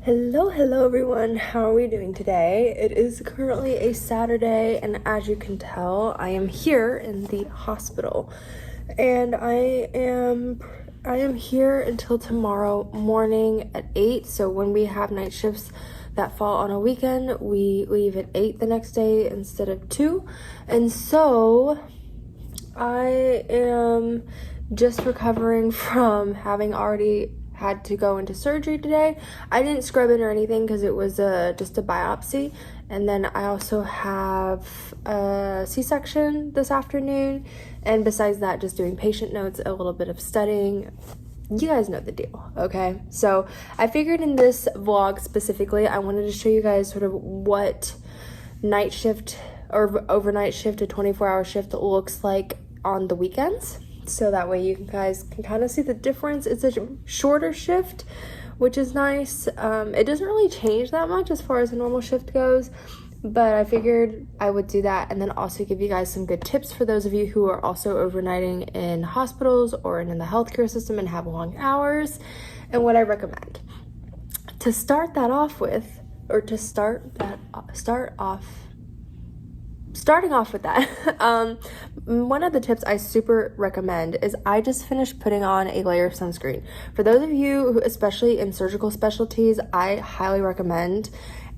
Hello everyone. How are we doing today? It is currently a Saturday, and as you can tell, I am here in the hospital. And I am here until tomorrow morning at 8. So when we have night shifts that fall on a weekend, we leave at 8 the next day instead of 2. And so I am just recovering from having already had to go into surgery today. I didn't scrub in or anything because it was just a biopsy. And then I also have a C-section this afternoon. And besides that, just doing patient notes, a little bit of studying. You guys know the deal, okay? So I figured in this vlog specifically, I wanted to show you guys sort of what night shift or overnight shift, a 24-hour shift looks like on the weekends. So that way you guys can kind of see the difference. It's a shorter shift, which is nice. It doesn't really change that much as far as a normal shift goes, but I figured I would do that and then also give you guys some good tips for those of you who are also overnighting in hospitals or in the healthcare system and have long hours, and what I recommend. To start that off with, or to starting off with that, one of the tips I super recommend is I just finished putting on a layer of sunscreen. For those of you who, especially in surgical specialties, I highly recommend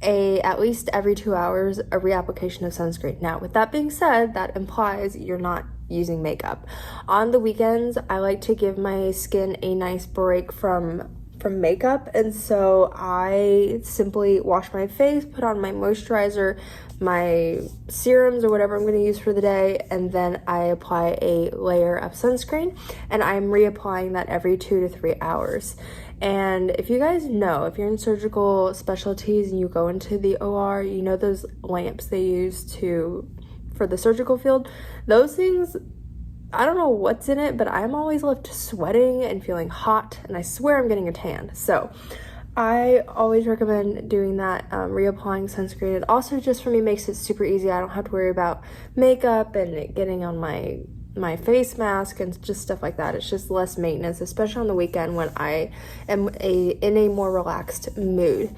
at least every 2 hours a reapplication of sunscreen. Now, with that being said, that implies you're not using makeup. On the weekends, I like to give my skin a nice break from makeup, and so I simply wash my face, put on my moisturizer, my serums or whatever I'm going to use for the day, and then I apply a layer of sunscreen, and I'm reapplying that every 2 to 3 hours. And if you guys know, if you're in surgical specialties and you go into the OR, you know those lamps they use for the surgical field, those things, I don't know what's in it, but I'm always left sweating and feeling hot, and I swear I'm getting a tan. So I always recommend doing that, reapplying sunscreen. It also just for me makes it super easy. I don't have to worry about makeup and it getting on my face mask and just stuff like that. It's just less maintenance, especially on the weekend when I am in a more relaxed mood.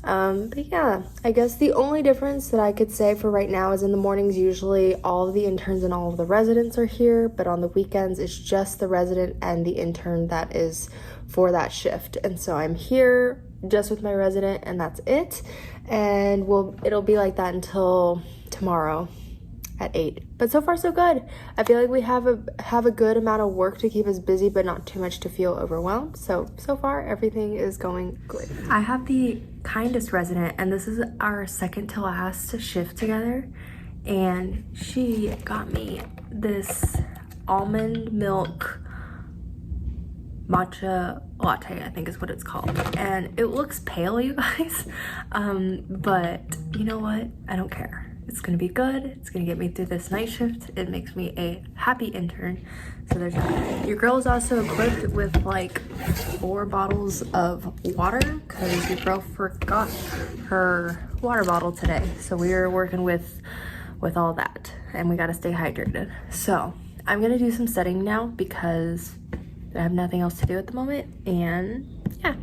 But yeah, I guess the only difference that I could say for right now is in the mornings, usually all of the interns and all of the residents are here, but on the weekends, it's just the resident and the intern that is for that shift. And so I'm here just with my resident, and that's it. And it'll be like that until tomorrow at 8. But so far so good. I feel like we have a good amount of work to keep us busy, but not too much to feel overwhelmed. So far everything is going good. I have the kindest resident, and this is our second to last shift together, and she got me this almond milk matcha latte, I think is what it's called, and it looks pale, you guys, but you know what, I don't care. It's gonna be good. It's gonna get me through this night shift. It makes me a happy intern. So there's that. Your girl is also equipped with like 4 bottles of water because your girl forgot her water bottle today. So we are working with all that, and we gotta stay hydrated. So I'm gonna do some studying now because I have nothing else to do at the moment, and yeah.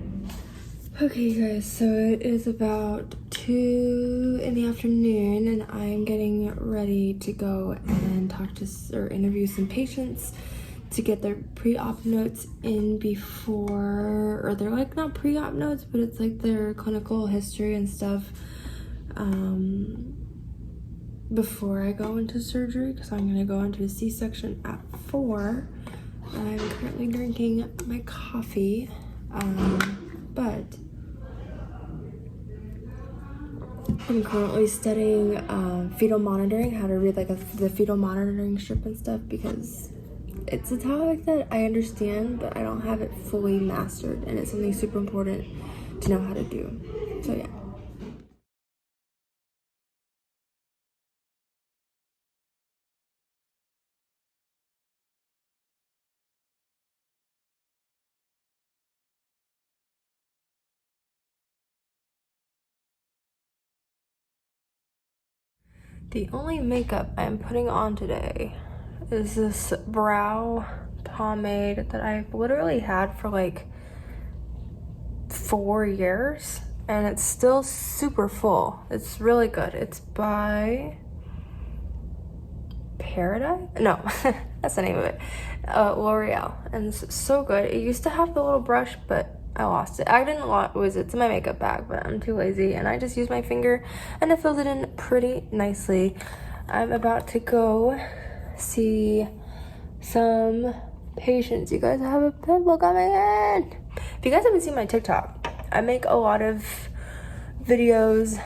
Okay, you guys, so it is about 2 in the afternoon, and I'm getting ready to go and talk to or interview some patients to get their pre-op notes in before, or they're like not pre-op notes, but it's like their clinical history and stuff before I go into surgery, because I'm gonna go into a C-section at 4. I'm currently drinking my coffee, but I'm currently studying fetal monitoring, how to read like the fetal monitoring strip and stuff, because it's a topic that I understand, but I don't have it fully mastered, and it's something super important to know how to do. So yeah. The only makeup I'm putting on today is this brow pomade that I've literally had for like 4 years. and it's still super full. It's really good. It's by Paradise? No, that's the name of it. L'Oreal, and it's so good. It used to have the little brush, but I lost it. I didn't lose it. It's in my makeup bag, but I'm too lazy, and I just used my finger, and it filled it in pretty nicely. I'm about to go see some patients. You guys have a pimple coming in. If you guys haven't seen my TikTok, I make a lot of videos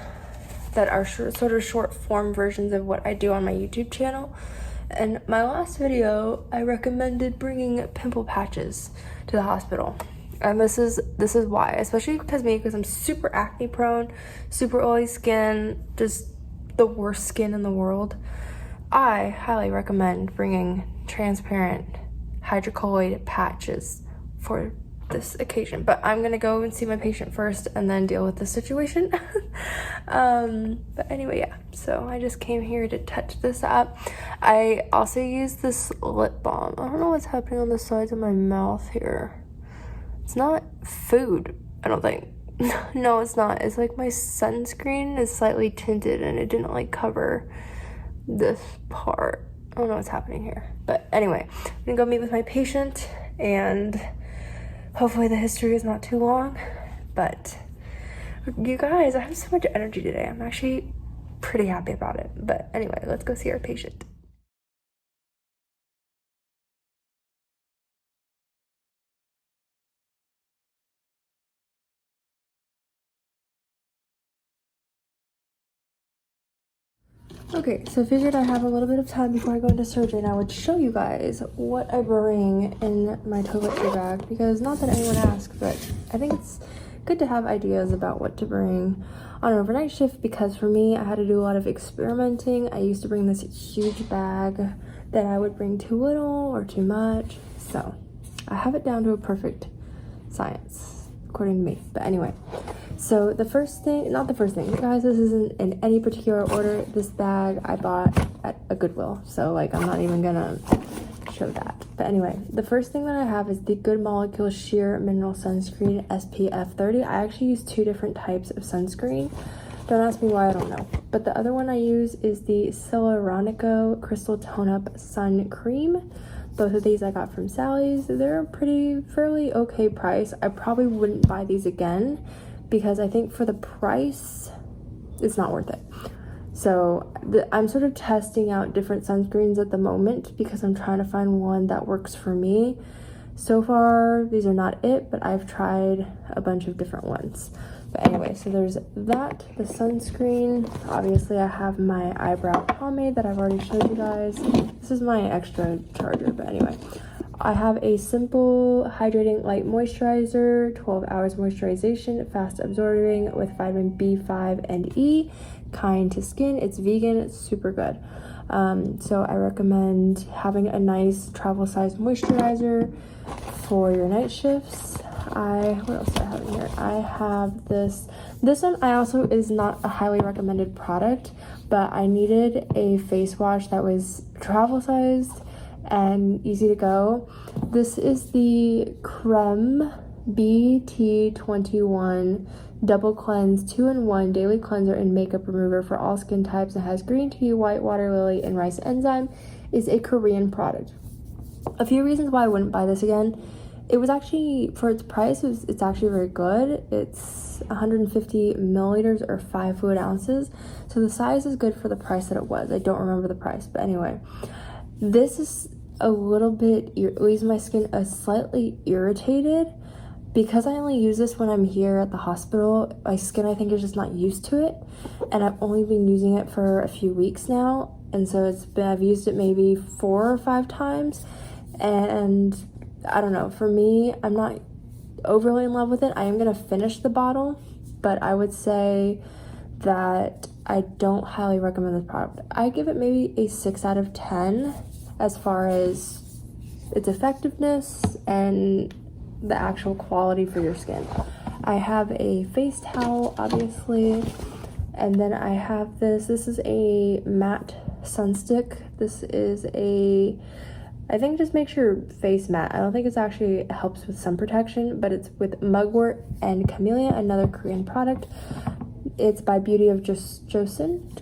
that are sort of short form versions of what I do on my YouTube channel. And my last video, I recommended bringing pimple patches to the hospital. And this is why, especially because I'm super acne prone, super oily skin, just the worst skin in the world. I highly recommend bringing transparent hydrocolloid patches for this occasion, but I'm gonna go and see my patient first and then deal with the situation. But anyway, yeah, so I just came here to touch this up. I also use this lip balm. I don't know what's happening on the sides of my mouth here. It's not food, I don't think. No, it's not. It's like my sunscreen is slightly tinted and it didn't like cover this part. I don't know what's happening here, but anyway, I'm gonna go meet with my patient, and hopefully the history is not too long. But you guys, I have so much energy today. I'm actually pretty happy about it. But anyway, let's go see our patient. Okay, so I figured I have a little bit of time before I go into surgery, and I would show you guys what I bring in my toiletry bag, because not that anyone asked, but I think it's good to have ideas about what to bring on an overnight shift, because for me, I had to do a lot of experimenting. I used to bring this huge bag that I would bring too little or too much, so I have it down to a perfect science, according to me. But anyway, so not the first thing, guys, this isn't in any particular order. This bag I bought at a Goodwill, so like I'm not even gonna show that. But anyway, the first thing that I have is the Good Molecule Sheer Mineral Sunscreen SPF 30. I actually use two different types of sunscreen. Don't ask me why, I don't know. But the other one I use is the Hyaluronic Crystal Tone Up Sun Cream. Both of these I got from Sally's. They're a fairly okay price. I probably wouldn't buy these again, because I think for the price, it's not worth it. So I'm sort of testing out different sunscreens at the moment, because I'm trying to find one that works for me. So far, these are not it, but I've tried a bunch of different ones. But anyway, so there's that, the sunscreen. Obviously, I have my eyebrow pomade that I've already showed you guys. This is my extra charger, but anyway. I have a simple hydrating light moisturizer, 12 hours moisturization, fast absorbing with vitamin B5 and E, kind to skin. It's vegan, it's super good. So I recommend having a nice travel size moisturizer for your night shifts. What else do I have in here? I have this one also is not a highly recommended product, but I needed a face wash that was travel sized and easy to go. This is the Creme BT21 Double Cleanse 2-in-1 Daily Cleanser and Makeup Remover for all skin types. It has green tea, white water lily, and rice enzyme. Is a Korean product. A few reasons why I wouldn't buy this again. It was actually, for its price, it's actually very good. It's 150 milliliters or 5 fluid ounces. So the size is good for the price that it was. I don't remember the price, but anyway. This is a little bit, it leaves my skin slightly irritated, because I only use this when I'm here at the hospital. My skin, I think, is just not used to it, and I've only been using it for a few weeks now, and so I've used it maybe 4 or 5 times, and I don't know, for me, I'm not overly in love with it. I am gonna finish the bottle, but I would say that I don't highly recommend this product. I give it maybe a 6 out of 10 as far as its effectiveness and the actual quality for your skin. I have a face towel, obviously, and then I have this is a matte sun stick. This is a I think just makes your face matte. I don't think it's actually helps with sun protection, but it's with mugwort and camellia, another Korean product. It's by Beauty of Joseon.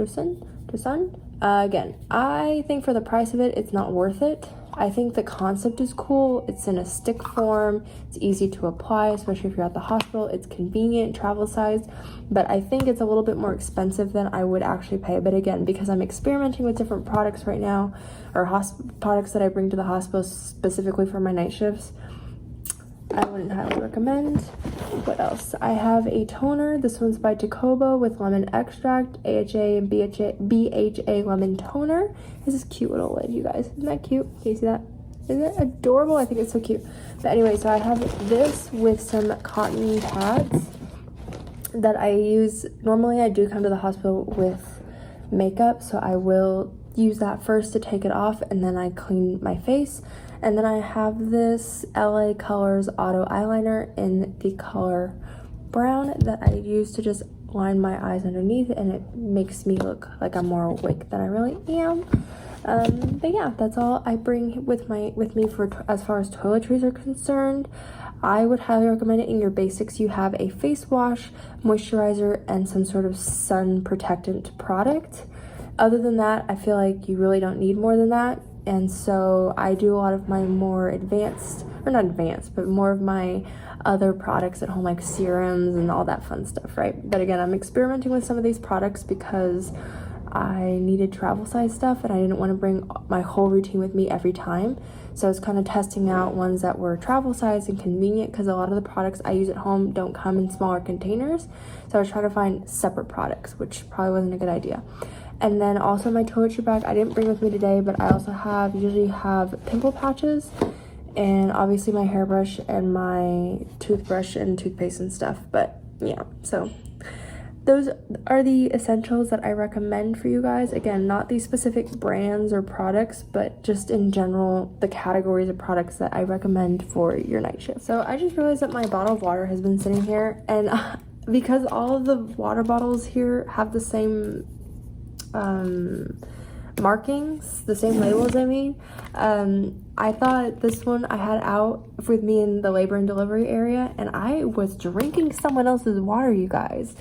Again, I think for the price of it, it's not worth it. I think the concept is cool. It's in a stick form. It's easy to apply, especially if you're at the hospital. It's convenient, travel sized, but I think it's a little bit more expensive than I would actually pay. But again, because I'm experimenting with different products right now, or products that I bring to the hospital specifically for my night shifts, I wouldn't highly recommend. What else? I have a toner. This one's by Tacoba with lemon extract, AHA and BHA lemon toner. This is cute little lid, you guys. Isn't that cute? Can you see that? Isn't it adorable? I think it's so cute. But anyway, so I have this with some cotton pads that I use. Normally I do come to the hospital with makeup, so I will use that first to take it off, and then I clean my face. And then I have this LA Colors Auto Eyeliner in the color brown that I use to just line my eyes underneath, and it makes me look like I'm more awake than I really am. But yeah, that's all I bring with me for as far as toiletries are concerned. I would highly recommend it. In your basics, you have a face wash, moisturizer, and some sort of sun protectant product. Other than that, I feel like you really don't need more than that. And so I do a lot of my more advanced, or not advanced, but more of my other products at home, like serums and all that fun stuff, right? But again, I'm experimenting with some of these products because I needed travel size stuff and I didn't want to bring my whole routine with me every time. So I was kind of testing out ones that were travel size and convenient, because a lot of the products I use at home don't come in smaller containers. So I was trying to find separate products, which probably wasn't a good idea. And then also my toiletry bag, I didn't bring with me today, but I also usually have pimple patches, and obviously my hairbrush and my toothbrush and toothpaste and stuff. But yeah, so those are the essentials that I recommend for you guys. Again, not these specific brands or products, but just in general, the categories of products that I recommend for your night shift. So I just realized that my bottle of water has been sitting here, and because all of the water bottles here have the same markings, the same labels, I thought this one I had out with me in the labor and delivery area, and I was drinking someone else's water, you guys.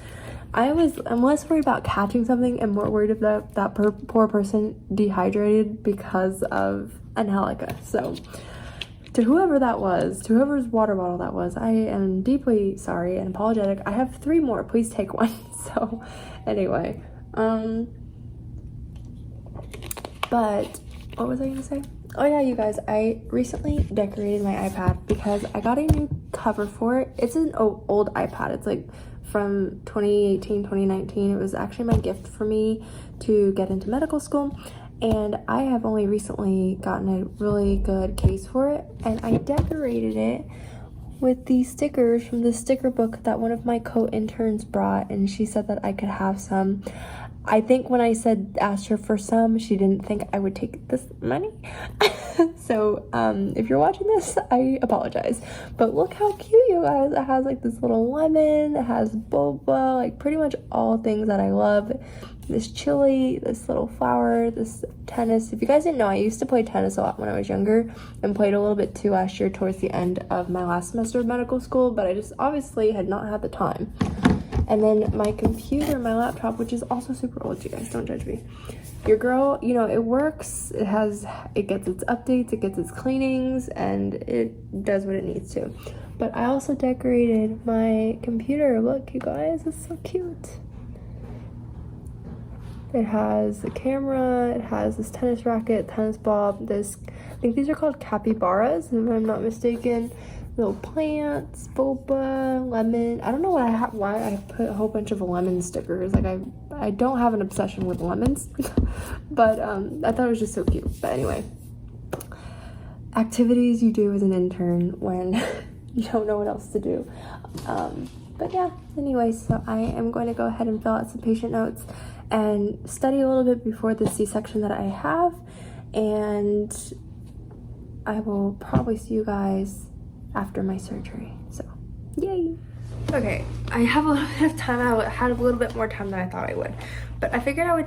I'm less worried about catching something and more worried about that poor person dehydrated because of Angelica. So to whoever that was, to whoever's water bottle that was, I am deeply sorry and apologetic. I have 3 more, please take one. So anyway, but what was I gonna say? Oh yeah, you guys, I recently decorated my iPad because I got a new cover for it. It's an old iPad. It's like from 2018, 2019. It was actually my gift for me to get into medical school, and I have only recently gotten a really good case for it, and I decorated it with these stickers from the sticker book that one of my co-interns brought, and she said that I could have some. I think when I asked her for some, she didn't think I would take this money. So if you're watching this, I apologize. But look how cute, you guys. It has like this little lemon, it has boba, like pretty much all things that I love. This chili, this little flower, this tennis. If you guys didn't know, I used to play tennis a lot when I was younger, and played a little bit too last year towards the end of my last semester of medical school, but I just obviously had not had the time. And then my computer, my laptop, which is also super old, you guys, don't judge me. Your girl, you know, it works, it gets its updates, it gets its cleanings, and it does what it needs to. But I also decorated my computer. Look, you guys, it's so cute. It has a camera, it has this tennis racket, tennis ball, I think these are called capybaras, if I'm not mistaken. Little plants, boba, lemon. I don't know why I put a whole bunch of lemon stickers. Like I don't have an obsession with lemons, but I thought it was just so cute. But anyway, activities you do as an intern when you don't know what else to do. But yeah, anyway, so I am going to go ahead and fill out some patient notes and study a little bit before the C-section that I have, and I will probably see you guys after my surgery. So, yay! Okay, I have a little bit of time. I had a little bit more time than I thought I would. But I figured I would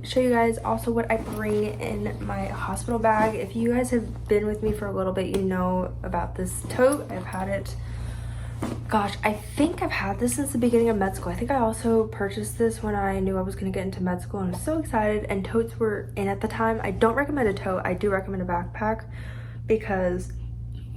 show you guys also what I bring in my hospital bag. If you guys have been with me for a little bit, you know about this tote. I've had it, gosh, I think I've had this since the beginning of med school. I think I also purchased this when I knew I was going to get into med school, and I was so excited, and totes were in at the time. I don't recommend a tote. I do recommend a backpack because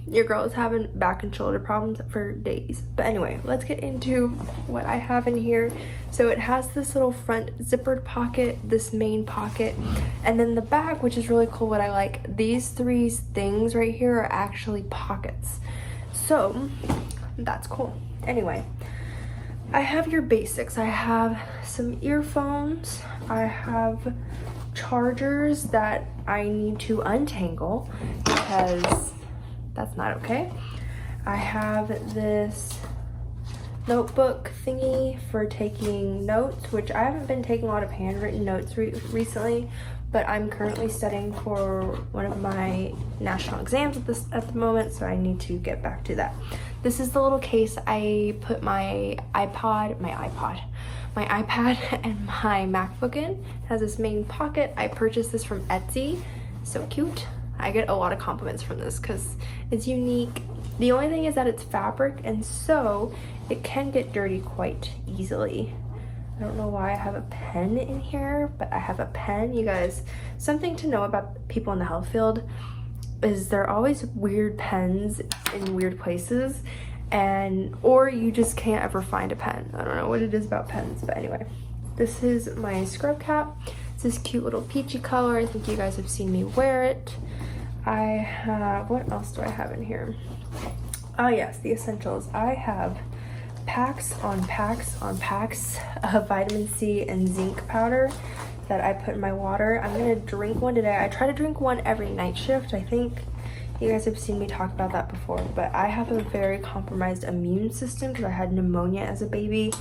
your girl is having back and shoulder problems for days. But anyway, let's get into what I have in here. So it has this little front zippered pocket, this main pocket, and then the back, which is really cool. What I like, these three things right here are actually pockets. So that's cool. Anyway, I have your basics. I have some earphones. I have chargers that I need to untangle because that's not okay. I have this notebook thingy for taking notes, which I haven't been taking a lot of handwritten notes recently, but I'm currently studying for one of my national exams at the moment, so I need to get back to that. This is the little case I put my iPad and my MacBook in. It has this main pocket. I purchased this from Etsy. So cute. I get a lot of compliments from this because it's unique. The only thing is that it's fabric, and so it can get dirty quite easily. I don't know why I have a pen in here, but I have a pen. You guys, something to know about people in the health field is there are always weird pens in weird places, or you just can't ever find a pen. I don't know what it is about pens, but anyway. This is my scrub cap. It's this cute little peachy color. I think you guys have seen me wear it. I have, what else do I have in here? Oh yes, the essentials. I have packs on packs on packs of vitamin C and zinc powder that I put in my water. I'm gonna drink one today. I try to drink one every night shift. I think you guys have seen me talk about that before, but I have a very compromised immune system because I had pneumonia as a baby,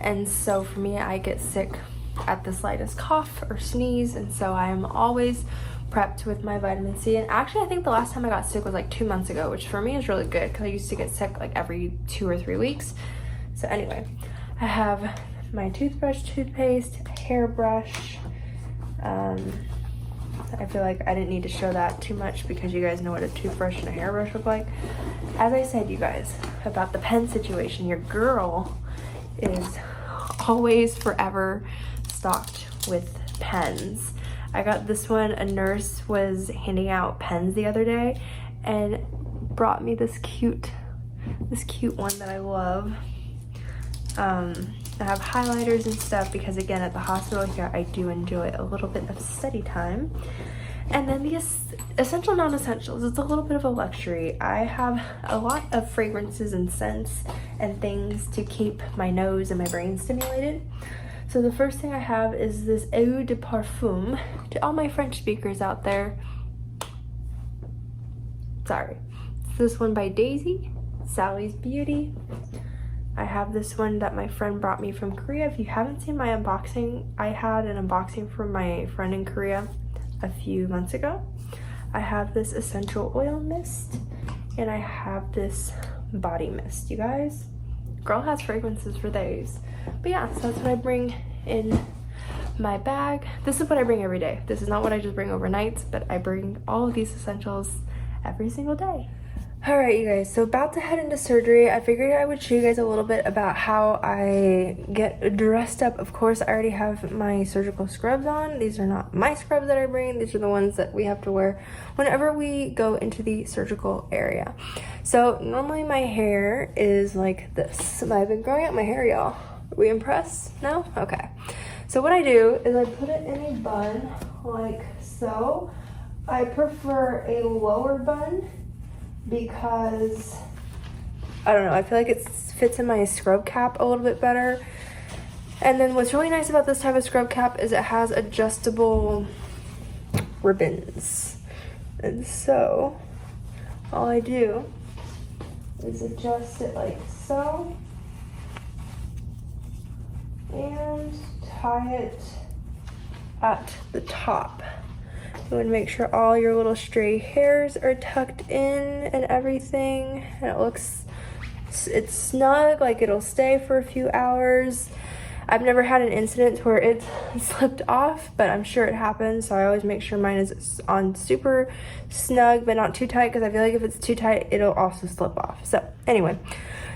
and so for me, I get sick at the slightest cough or sneeze, and so I am always prepped with my vitamin C. And actually, I think the last time I got sick was like 2 months ago, which for me is really good because I used to get sick like every 2 or 3 weeks. So anyway, I have my toothbrush, toothpaste, hairbrush. I feel like I didn't need to show that too much because you guys know what a toothbrush and a hairbrush look like. As I said, you guys, about the pen situation, your girl is always forever stocked with pens. I got this one. A nurse was handing out pens the other day and brought me this cute one that I love. I have highlighters and stuff because, again, at the hospital here, I do enjoy a little bit of study time. And then the essential non-essentials. It's a little bit of a luxury. I have a lot of fragrances and scents and things to keep my nose and my brain stimulated. So the first thing I have is this eau de parfum. To all my French speakers out there, sorry. It's this one by Daisy, Sally's Beauty. I have this one that my friend brought me from Korea. If you haven't seen my unboxing, I had an unboxing from my friend in Korea a few months ago. I have this essential oil mist, and I have this body mist. You guys, girl has fragrances for days. But yeah, so that's what I bring in my bag. This is what I bring every day. This is not what I just bring overnight, but I bring all of these essentials every single day. All right, you guys, so about to head into surgery. I figured I would show you guys a little bit about how I get dressed up. Of course, I already have my surgical scrubs on. These are not my scrubs that I bring. These are the ones that we have to wear whenever we go into the surgical area. So normally my hair is like this, but I've been growing out my hair, y'all. Are we impressed? No? Okay. So what I do is I put it in a bun like so. I prefer a lower bun because, I don't know, I feel like it fits in my scrub cap a little bit better. And then what's really nice about this type of scrub cap is it has adjustable ribbons. And so, all I do is adjust it like so, and tie it at the top. You want to make sure all your little stray hairs are tucked in and everything, and it looks it's snug, like it'll stay for a few hours. I've never had an incident where it slipped off, but I'm sure it happens, so I always make sure mine is on super snug but not too tight, because I feel like if it's too tight it'll also slip off. So anyway,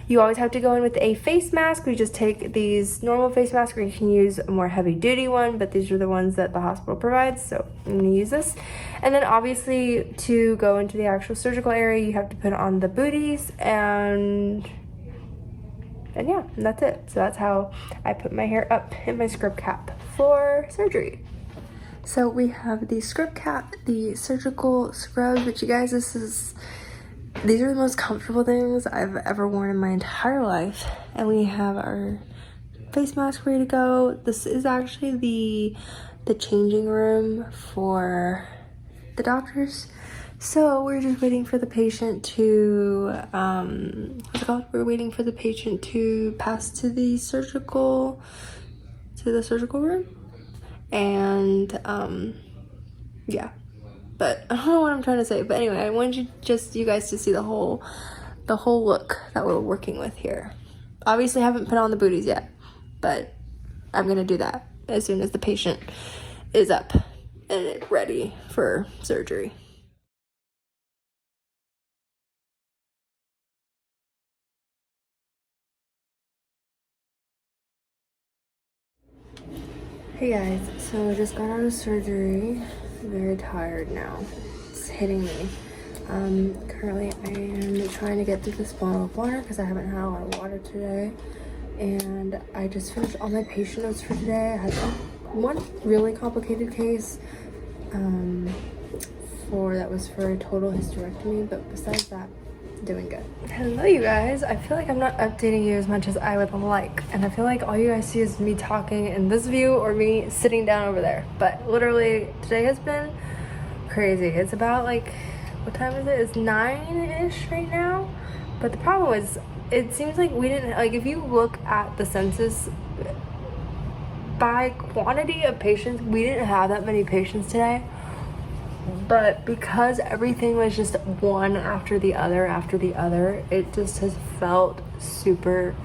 you always have to go in with a face mask. We just take these normal face masks, or you can use a more heavy duty one, but these are the ones that the hospital provides, so I'm gonna use this. And then obviously to go into the actual surgical area, you have to put on the booties, and yeah, and that's it. So that's how I put my hair up in my scrub cap for surgery. So we have the scrub cap, the surgical scrub, but you guys, these are the most comfortable things I've ever worn in my entire life. And we have our face mask ready to go. This is actually the changing room for the doctors. So we're just waiting for the patient to, what's it called? We're waiting for the patient to pass to the surgical room. And, yeah. But I don't know what I'm trying to say. But anyway, I wanted you guys to see the whole look that we're working with here. Obviously, I haven't put on the booties yet, but I'm gonna do that as soon as the patient is up and ready for surgery. Hey guys, so I just got out of surgery. I'm very tired now. It's hitting me. Currently I am trying to get through this bottle of water because I haven't had a lot of water today. And I just finished all my patient notes for today. I had one really complicated case that was for a total hysterectomy, but besides that, doing good. Hello you guys. I feel like I'm not updating you as much as I would like, and I feel like all you guys see is me talking in this view or me sitting down over there, but literally today has been crazy. It's about like, what time is it? It's 9-ish right now, but the problem is it seems like we didn't, like, if you look at the census by quantity of patients, we didn't have that many patients today. But because everything was just one after the other, it just has felt super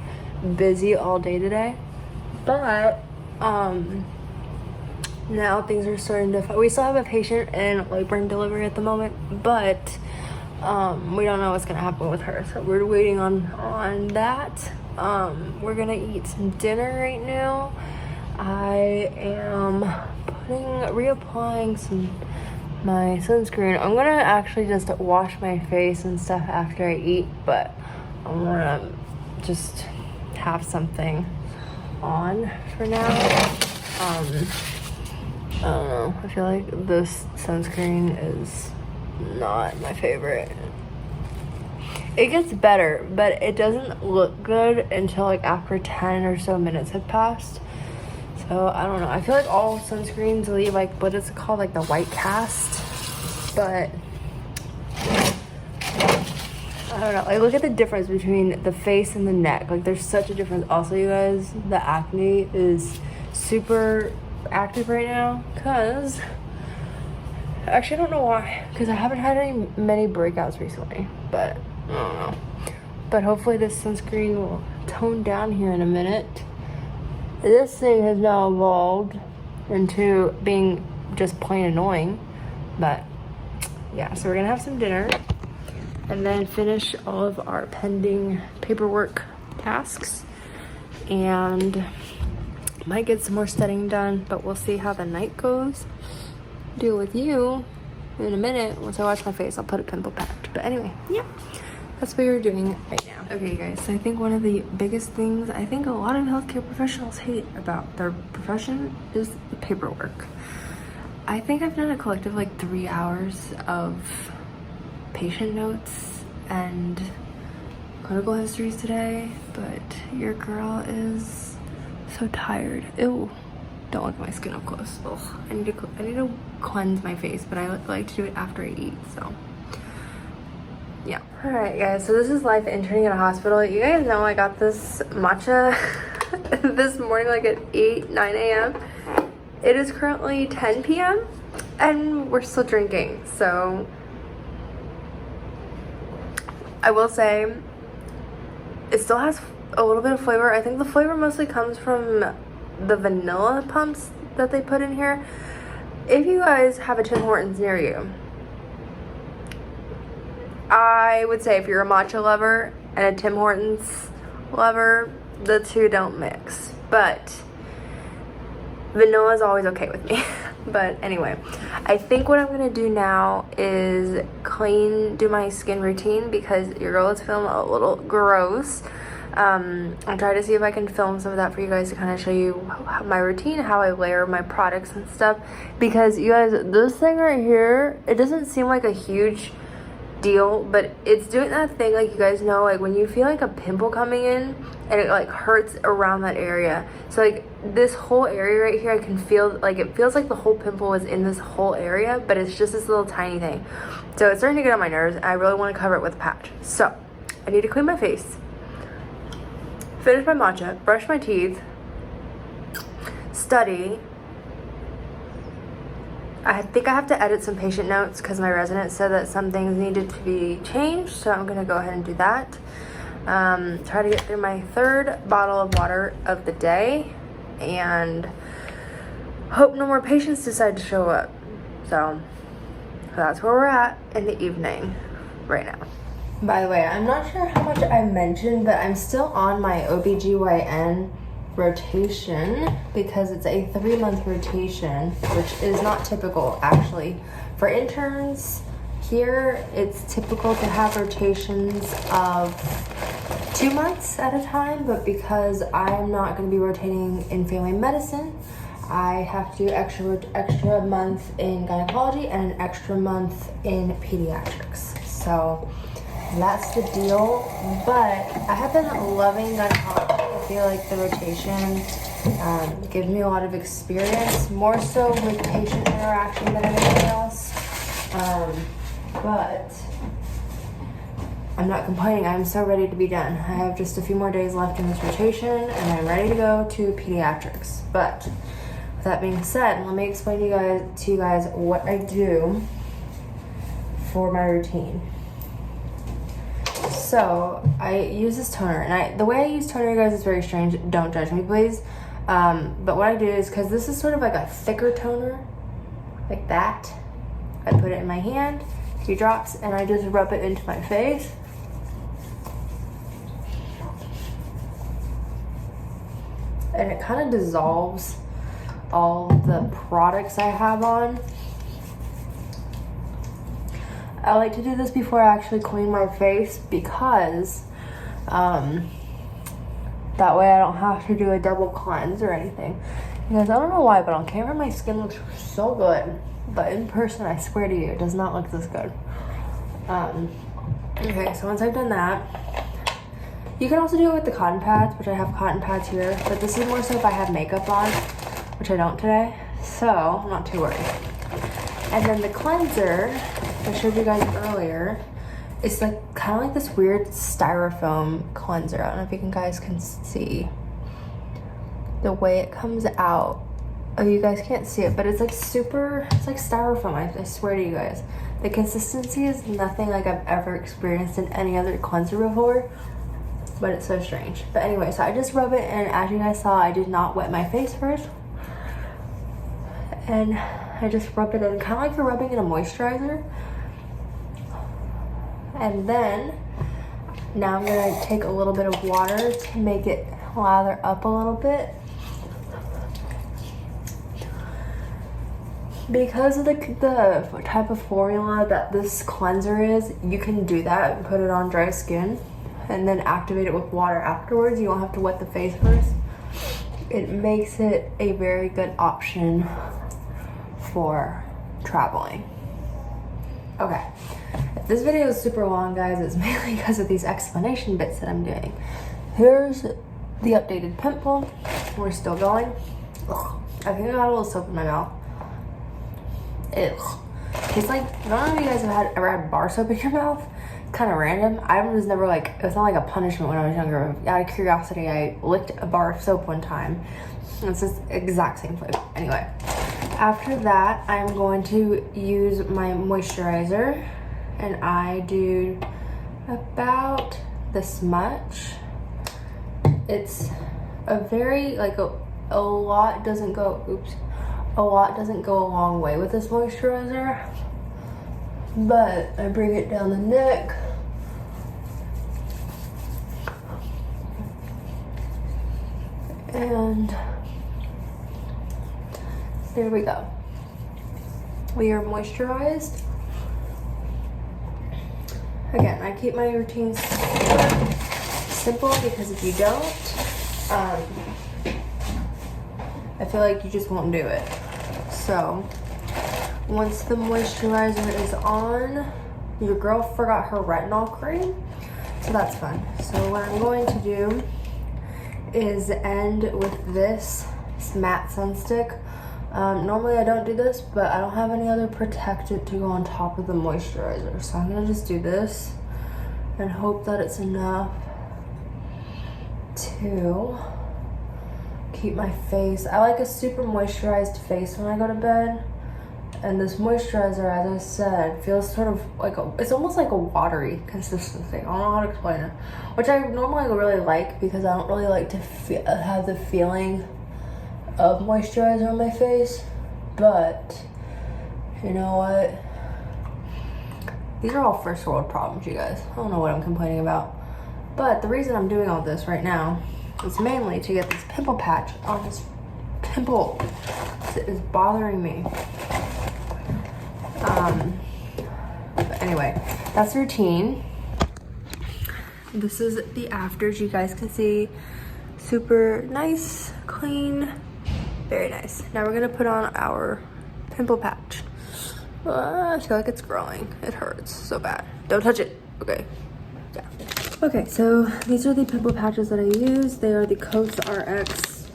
busy all day today. But now things are starting to, we still have a patient in labor and delivery at the moment, but we don't know what's gonna happen with her, so we're waiting on that. We're gonna eat some dinner right now. I am reapplying my sunscreen. I'm gonna actually just wash my face and stuff after I eat, but I'm gonna just have something on for now. I don't know, I feel like this sunscreen is not my favorite. It gets better, but it doesn't look good until like after 10 or so minutes have passed. So I don't know. I feel like all sunscreens leave like, what is it called? Like the white cast. But I don't know. Like, look at the difference between the face and the neck. Like, there's such a difference. Also, you guys, the acne is super active right now. Cause actually, I don't know why. Because I haven't had many breakouts recently. But I don't know. But hopefully this sunscreen will tone down here in a minute. This thing has now evolved into being just plain annoying, but yeah, so we're gonna have some dinner and then finish all of our pending paperwork tasks, and might get some more studying done, but we'll see how the night goes. Deal with you in a minute. Once I wash my face, I'll put a pimple patch. But anyway, yeah, that's what we're doing right now. Okay guys, so I think one of the biggest things I think a lot of healthcare professionals hate about their profession is the paperwork. I think I've done a collective like 3 hours of patient notes and clinical histories today, but your girl is so tired. Ew, don't look at my skin up close. Ugh. I need to cleanse my face, but I like to do it after I eat, so yeah. All right guys, so this is life interning at a hospital. You guys know I got this matcha this morning like at 9 a.m. It is currently 10 p.m. and we're still drinking. So I will say It still has a little bit of flavor. I think the flavor mostly comes from the vanilla pumps that they put in here. If you guys have a Tim Hortons near you, I would say if you're a matcha lover and a Tim Hortons lover, the two don't mix. But vanilla is always okay with me. But anyway, I think what I'm gonna do now is do my skin routine because your girl is feeling a little gross. I'll try to see if I can film some of that for you guys to kind of show you my routine, how I layer my products and stuff. Because you guys, this thing right here, it doesn't seem like a huge deal, but it's doing that thing, like you guys know, like when you feel like a pimple coming in and it like hurts around that area. So like this whole area right here, I can feel like it feels like the whole pimple is in this whole area, but it's just this little tiny thing. So it's starting to get on my nerves and I really want to cover it with a patch. So I need to clean my face, finish my matcha, brush my teeth, study. I think I have to edit some patient notes because my resident said that some things needed to be changed, so I'm going to go ahead and do that. Try to get through my 3rd bottle of water of the day and hope no more patients decide to show up. So that's where we're at in the evening right now. By the way, I'm not sure how much I mentioned, but I'm still on my OBGYN rotation because it's a 3-month rotation, which is not typical actually. For interns here, it's typical to have rotations of 2 months at a time, but because I'm not going to be rotating in family medicine, I have to do extra month in gynecology and an extra month in pediatrics. So that's the deal, but I have been loving gynecology. I feel like the rotation gives me a lot of experience, more so with patient interaction than anything else. But I'm not complaining. I'm so ready to be done. I have just a few more days left in this rotation and I'm ready to go to pediatrics. But with that being said, let me explain to you guys what I do for my routine. So I use this toner, and the way I use toner, you guys, is very strange. Don't judge me, please. But what I do is, because this is sort of like a thicker toner, like that, I put it in my hand, a few drops, and I just rub it into my face. And it kind of dissolves all the products I have on. I like to do this before I actually clean my face because that way I don't have to do a double cleanse or anything. Because I don't know why, but on camera my skin looks so good, but in person, I swear to you, it does not look this good. Okay, so once I've done that, you can also do it with the cotton pads, which I have cotton pads here, but this is more so if I have makeup on, which I don't today, so I'm not too worried. And then the cleanser I showed you guys earlier, it's like kind of like this weird styrofoam cleanser. I don't know if you guys can see the way it comes out. Oh, you guys can't see it, but it's like it's like styrofoam. I swear to you guys, the consistency is nothing like I've ever experienced in any other cleanser before, but it's so strange. But anyway, so I just rub it, and as you guys saw, I did not wet my face first, and I just rub it in, kind of like you're rubbing in a moisturizer. And then now I'm gonna take a little bit of water to make it lather up a little bit. Because of the type of formula that this cleanser is, you can do that and put it on dry skin and then activate it with water afterwards. You don't have to wet the face first. It makes it a very good option for traveling. Okay. If this video is super long, guys, it's mainly because of these explanation bits that I'm doing. Here's the updated pimple. We're still going. Ugh. I think I got a little soap in my mouth. Ugh. It's like, I don't know if you guys have ever had bar soap in your mouth. It's kind of random. I was never like, it was not like a punishment when I was younger. Out of curiosity, I licked a bar of soap one time. It's this exact same flavor. Anyway, after that, I'm going to use my moisturizer. And I do about this much. It's a very, like, a lot doesn't go, a lot doesn't go a long way with this moisturizer. But I bring it down the neck. And there we go. We are moisturized. Again, I keep my routines simple because if you don't, I feel like you just won't do it. So once the moisturizer is on, your girl forgot her retinol cream, so that's fun. So what I'm going to do is end with this matte sun stick. Normally I don't do this, but I don't have any other protectant to go on top of the moisturizer, so I'm gonna just do this and hope that it's enough to keep my face. I like a super moisturized face when I go to bed, and this moisturizer, as I said, feels sort of like it's almost like a watery consistency. I don't know how to explain it, which I normally really like because I don't really like to have the feeling of moisturizer on my face. But you know what? These are all first world problems, you guys. I don't know what I'm complaining about. But the reason I'm doing all this right now is mainly to get this pimple patch on this pimple that is bothering me. But anyway, that's routine. This is the afters. You guys can see, super nice, clean, very nice. Now we're gonna put on our pimple patch. I feel like it's growing. It hurts so bad. Don't touch it. Okay. Yeah. Okay, so these are the pimple patches that I use. They are the Coast RX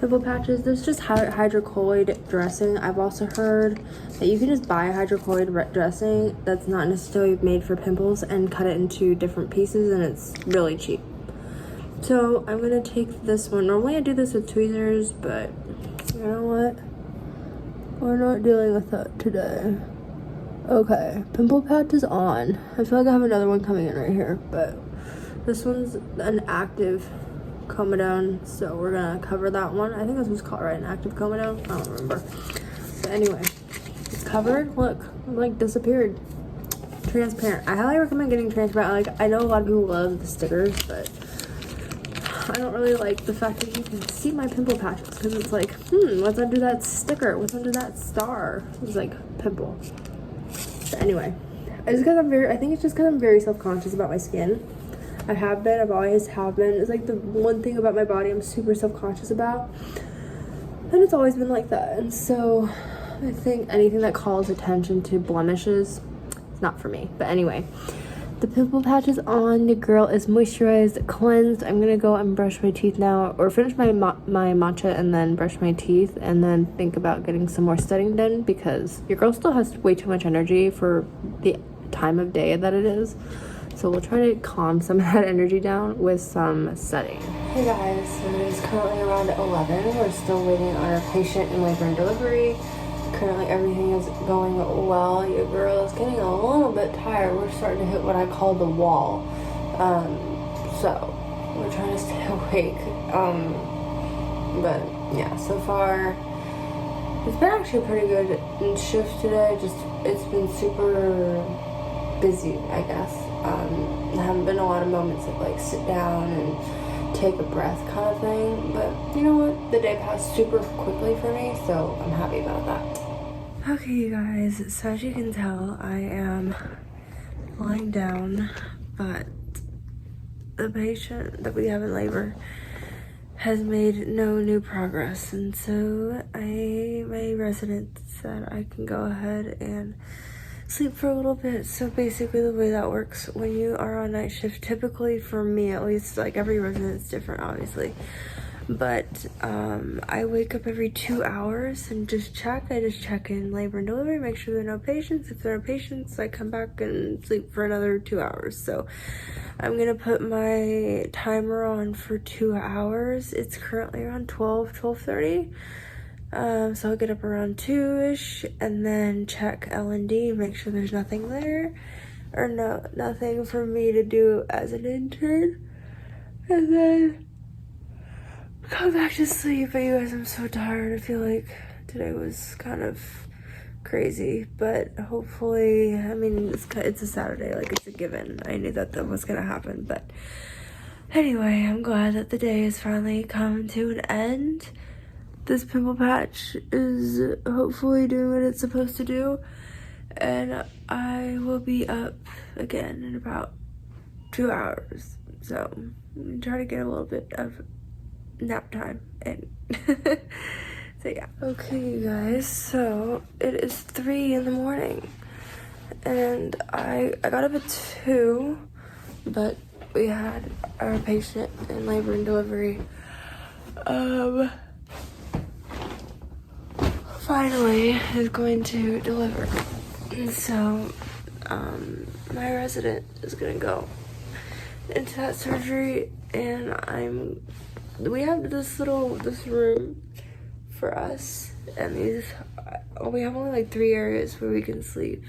pimple patches. There's just hydrocolloid dressing. I've also heard that you can just buy hydrocolloid dressing that's not necessarily made for pimples and cut it into different pieces, and it's really cheap. So I'm gonna take this one. Normally I do this with tweezers, but you know what? We're not dealing with that today. Okay, pimple patch is on. I feel like I have another one coming in right here, but this one's an active comedone, so we're gonna cover that one. I think this was called, right? An active comedone? I don't remember. But anyway, it's covered. Look, it like disappeared. Transparent. I highly recommend getting transparent. Like, I know a lot of people love the stickers, but I don't really like the fact that you can see my pimple patches because it's like, what's under that sticker? What's under that star? It's like pimple. But anyway, it's because I think it's just because I'm very self-conscious about my skin. I've always have been. It's like the one thing about my body I'm super self-conscious about. And it's always been like that. And so I think anything that calls attention to blemishes, it's not for me. But anyway, the pimple patch is on. The girl is moisturized, cleansed. I'm gonna go and brush my teeth now, or finish my matcha and then brush my teeth, and then think about getting some more studying done because your girl still has way too much energy for the time of day that it is. So we'll try to calm some of that energy down with some setting. Hey guys, so it is currently around 11. We're still waiting on our patient in labor and delivery. Currently everything is going well. Your girl is getting a little bit tired. We're starting to hit what I call the wall. So we're trying to stay awake. But yeah, so far it's been actually pretty good in shift today. Just it's been super busy, I guess. There haven't been a lot of moments of like sit down and take a breath kind of thing, but you know what, the day passed super quickly for me, so I'm happy about that. Okay, you guys, so as you can tell, I am lying down, but the patient that we have in labor has made no new progress, and so my resident said I can go ahead and sleep for a little bit. So basically the way that works when you are on night shift, typically for me at least, like every resident's different obviously, but I wake up every 2 hours and just check. I just check in labor and delivery, make sure there are no patients. If there are patients, I come back and sleep for another 2 hours. So I'm gonna put my timer on for 2 hours. It's currently around 12:30. So I'll get up around 2-ish and then check L&D, make sure there's nothing there, or nothing for me to do as an intern. And then come back to sleep. But you guys, I'm so tired. I feel like today was kind of crazy, but hopefully, I mean, it's a Saturday, like it's a given. I knew that was gonna happen, but anyway, I'm glad that the day has finally come to an end. This pimple patch is hopefully doing what it's supposed to do, and I will be up again in about 2 hours. So I'm gonna try to get a little bit of nap time and so yeah. Okay, you guys, so it is 3 in the morning, and I got up at 2, but we had our patient in labor and delivery finally is going to deliver. And so my resident is gonna go into that surgery, and we have this room for us, and we have only like 3 areas where we can sleep,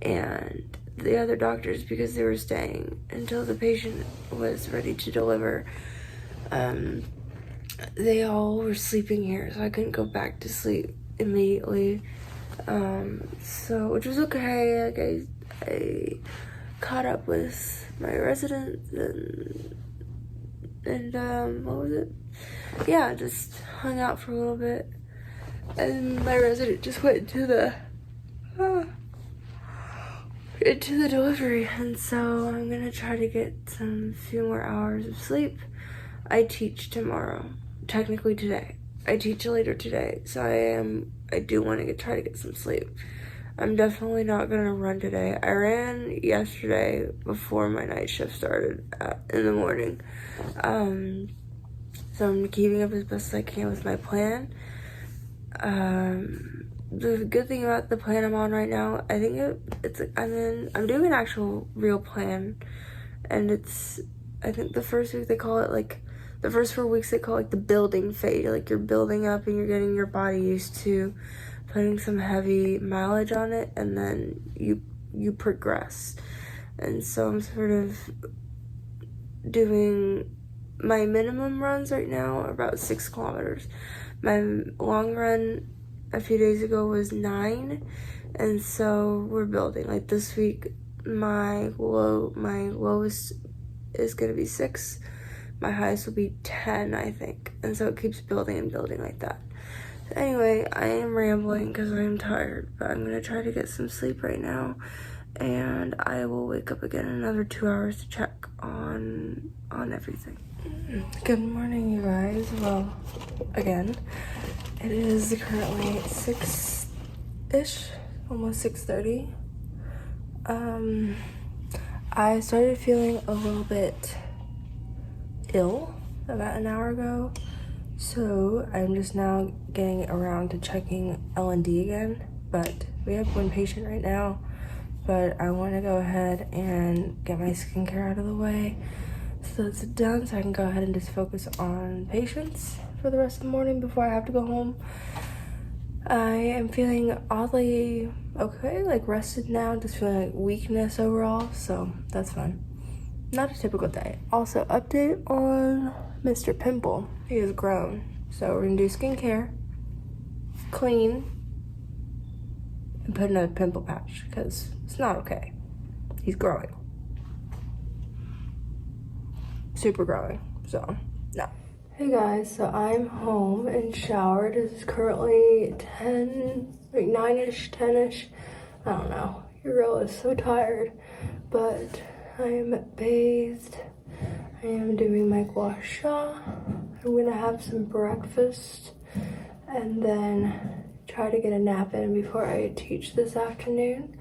and the other doctors, because they were staying until the patient was ready to deliver, they all were sleeping here, so I couldn't go back to sleep immediately, so which was okay. Like I caught up with my residents and what was it? Yeah, just hung out for a little bit, and my resident just went into the delivery, and so I'm gonna try to get some few more hours of sleep. I teach tomorrow, technically today. I teach later today, so I do want to try to get some sleep. I'm definitely not gonna run today. I ran yesterday before my night shift started in the morning. So I'm keeping up as best as I can with my plan. The good thing about the plan I'm on right now, I think I'm doing an actual real plan, and I think the first week they call it like, the first 4 weeks they call it like the building phase. Like you're building up and you're getting your body used to putting some heavy mileage on it, and then you progress. And so I'm sort of doing, my minimum runs right now are about 6 kilometers. My long run a few days ago was 9, and so we're building. Like this week, my lowest is gonna be 6. My highest will be 10, I think. And so it keeps building and building like that. So anyway, I am rambling because I'm tired, but I'm gonna try to get some sleep right now, and I will wake up again in another 2 hours to check on everything. Good morning, you guys. Well, again, it is currently 6-ish, almost 6:30. I started feeling a little bit ill about an hour ago, so I'm just now getting around to checking L&D again, but we have 1 patient right now, but I want to go ahead and get my skincare out of the way so it's done, so I can go ahead and just focus on patients for the rest of the morning before I have to go home. I am feeling oddly okay, like rested now, just feeling like weakness overall, so that's fun. Not a typical day. Also, update on Mr. Pimple. He has grown. So we're gonna do skincare, clean, and put another pimple patch because it's not okay. He's growing. Super growing, so no. Hey guys, so I'm home and showered. It's currently 10, like 9-ish, 10-ish. I don't know. Your girl is so tired, but I am bathed. I am doing my gua sha. I'm gonna have some breakfast and then try to get a nap in before I teach this afternoon.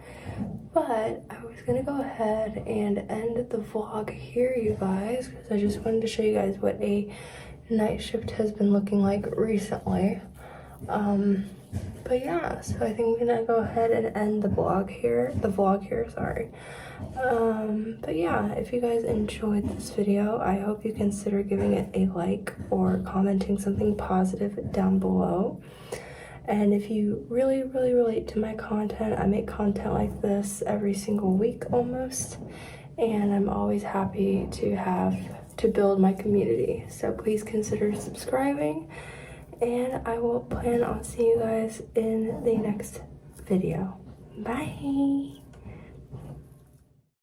But I was gonna go ahead and end the vlog here, you guys, because I just wanted to show you guys what a night shift has been looking like recently. But yeah, so I think I'm gonna go ahead and end the vlog here, sorry. But yeah, if you guys enjoyed this video, I hope you consider giving it a like or commenting something positive down below. And if you really relate to my content, I make content like this every single week almost, and I'm always happy to have to build my community. So please consider subscribing, and I will plan on seeing you guys in the next video. Bye.